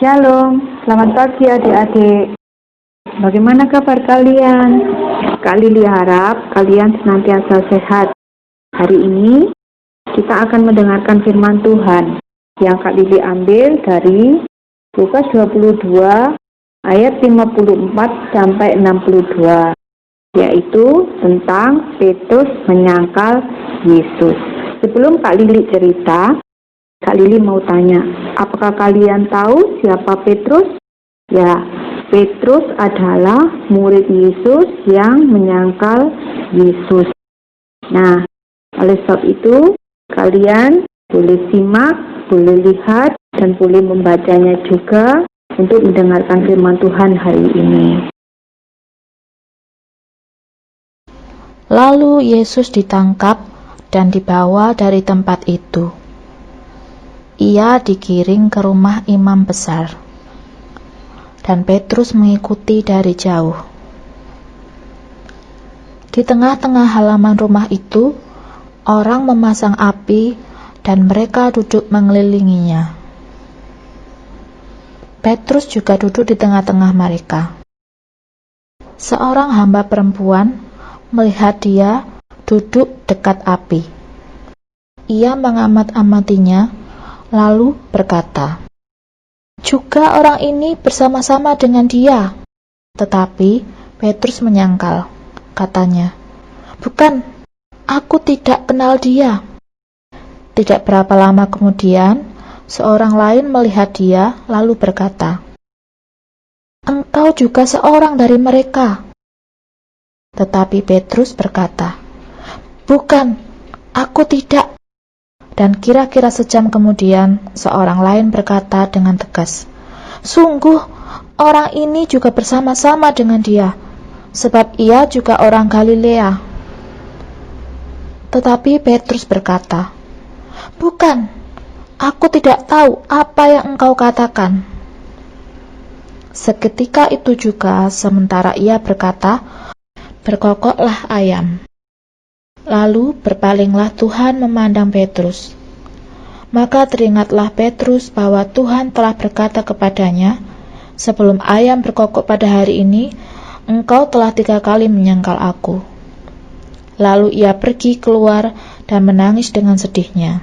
Shalom, selamat pagi adik-adik. Bagaimana kabar kalian? Kak Lili harap kalian senantiasa sehat. Hari ini kita akan mendengarkan firman Tuhan yang Kak Lili ambil dari Lukas 22 ayat 54 sampai 62, yaitu tentang Petrus menyangkal Yesus. Sebelum Kak Lili cerita, Kak Lili mau tanya, apakah kalian tahu siapa Petrus? Ya, Petrus adalah murid Yesus yang menyangkal Yesus. Nah, oleh sebab itu, kalian boleh simak, boleh lihat, dan boleh membacanya juga untuk mendengarkan firman Tuhan hari ini. Lalu Yesus ditangkap dan dibawa dari tempat itu. Ia digiring ke rumah imam besar, dan Petrus mengikuti dari jauh. Di tengah-tengah halaman rumah itu, orang memasang api dan mereka duduk mengelilinginya. Petrus juga duduk di tengah-tengah mereka. Seorang hamba perempuan melihat dia duduk dekat api. Ia mengamat-amatinya, lalu berkata, "Juga orang ini bersama-sama dengan dia." Tetapi Petrus menyangkal. Katanya, "Bukan, aku tidak kenal dia." Tidak berapa lama kemudian, seorang lain melihat dia, lalu berkata, "Engkau juga seorang dari mereka." Tetapi Petrus berkata, "Bukan, aku tidak." Dan kira-kira sejam kemudian, seorang lain berkata dengan tegas, "Sungguh, orang ini juga bersama-sama dengan dia, sebab ia juga orang Galilea." Tetapi Petrus berkata, "Bukan, aku tidak tahu apa yang engkau katakan." Seketika itu juga, sementara ia berkata, berkokoklah ayam. Lalu berpalinglah Tuhan memandang Petrus. Maka teringatlah Petrus bahwa Tuhan telah berkata kepadanya, "Sebelum ayam berkokok pada hari ini, engkau telah 3 kali menyangkal aku." Lalu ia pergi keluar dan menangis dengan sedihnya.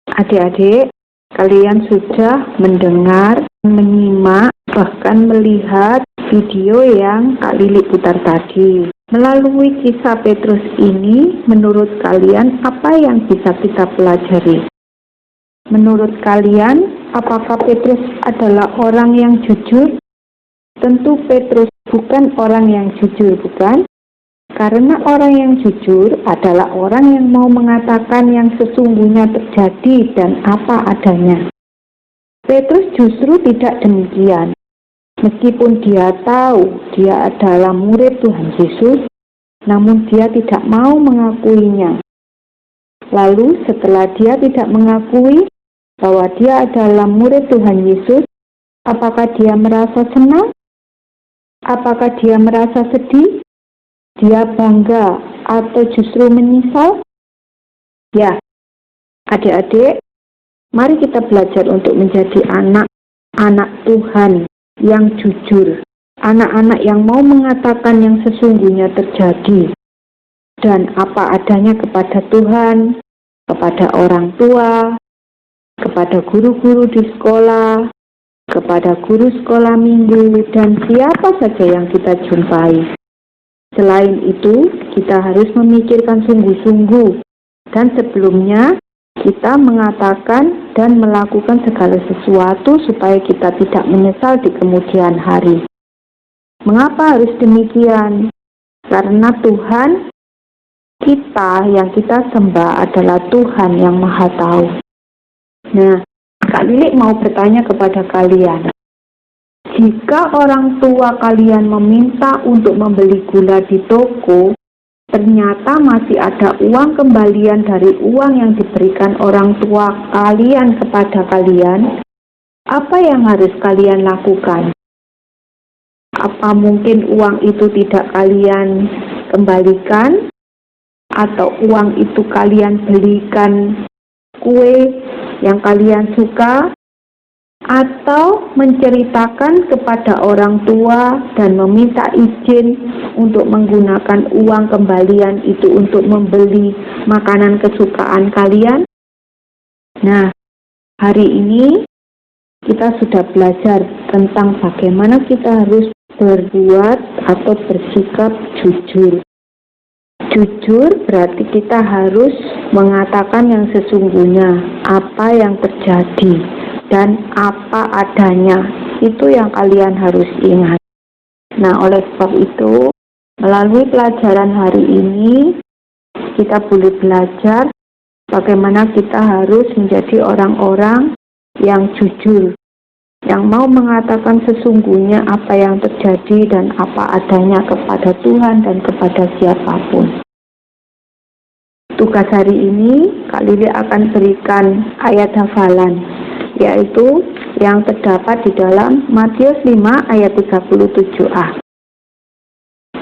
Adik-adik, kalian sudah mendengar, menyimak, bahkan melihat video yang Kak Lili putar tadi. Melalui kisah Petrus ini, menurut kalian apa yang bisa kita pelajari? Menurut kalian, apakah Petrus adalah orang yang jujur? Tentu Petrus bukan orang yang jujur, bukan? Karena orang yang jujur adalah orang yang mau mengatakan yang sesungguhnya terjadi dan apa adanya. Petrus justru tidak demikian. Meskipun dia tahu dia adalah murid Tuhan Yesus, namun dia tidak mau mengakuinya. Lalu setelah dia tidak mengakui bahwa dia adalah murid Tuhan Yesus, apakah dia merasa senang? Apakah dia merasa sedih? Dia bangga atau justru menyesal? Ya, adik-adik, mari kita belajar untuk menjadi anak-anak Tuhan yang jujur, anak-anak yang mau mengatakan yang sesungguhnya terjadi dan apa adanya kepada Tuhan, kepada orang tua, kepada guru-guru di sekolah, kepada guru sekolah minggu, dan siapa saja yang kita jumpai. Selain itu, kita harus memikirkan sungguh-sungguh, dan sebelumnya kita mengatakan dan melakukan segala sesuatu supaya kita tidak menyesal di kemudian hari. Mengapa harus demikian? Karena Tuhan kita yang kita sembah adalah Tuhan yang Maha Tahu. Nah, Kak Lili mau bertanya kepada kalian. Jika orang tua kalian meminta untuk membeli gula di toko, ternyata masih ada uang kembalian dari uang yang diberikan orang tua kalian kepada kalian, apa yang harus kalian lakukan? Apa mungkin uang itu tidak kalian kembalikan? Atau uang itu kalian belikan kue yang kalian suka, atau menceritakan kepada orang tua dan meminta izin untuk menggunakan uang kembalian itu untuk membeli makanan kesukaan kalian? Nah, hari ini kita sudah belajar tentang bagaimana kita harus berbuat atau bersikap jujur. Jujur berarti kita harus mengatakan yang sesungguhnya, apa yang terjadi dan apa adanya. Itu yang kalian harus ingat. Nah, oleh sebab itu, melalui pelajaran hari ini, kita boleh belajar bagaimana kita harus menjadi orang-orang yang jujur, yang mau mengatakan sesungguhnya apa yang terjadi dan apa adanya kepada Tuhan dan kepada siapapun. Tugas hari ini, Kak Lili akan berikan ayat hafalan, yaitu yang terdapat di dalam Matius 5 ayat 37a.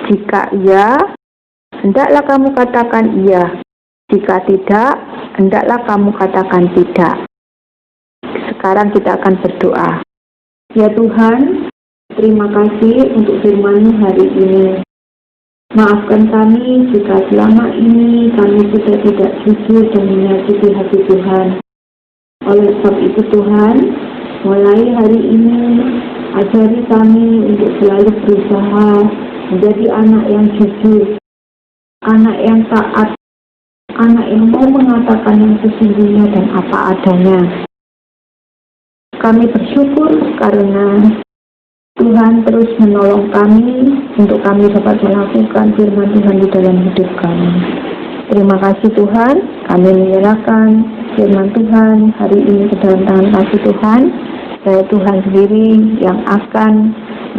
Jika iya, hendaklah kamu katakan iya. Jika tidak, hendaklah kamu katakan tidak. Sekarang kita akan berdoa. Ya Tuhan, terima kasih untuk firman-Mu hari ini. Maafkan kami jika selama ini kami sudah tidak jujur dan menyakiti hati Tuhan. Oleh sebab itu Tuhan, mulai hari ini ajari kami untuk selalu berusaha menjadi anak yang jujur, anak yang taat, anak yang mau mengatakan yang sesungguhnya dan apa adanya. Kami bersyukur karena Tuhan terus menolong kami untuk kami dapat melakukan firman Tuhan di dalam hidup kami. Terima kasih Tuhan, kami menyerahkan firman Tuhan hari ini ke dalam tangan kasih Tuhan. Saya Tuhan sendiri yang akan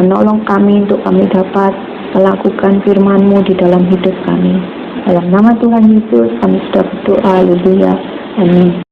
menolong kami untuk kami dapat melakukan firman-Mu di dalam hidup kami. Dalam nama Tuhan Yesus kami sudah berdoa, haleluya, amin.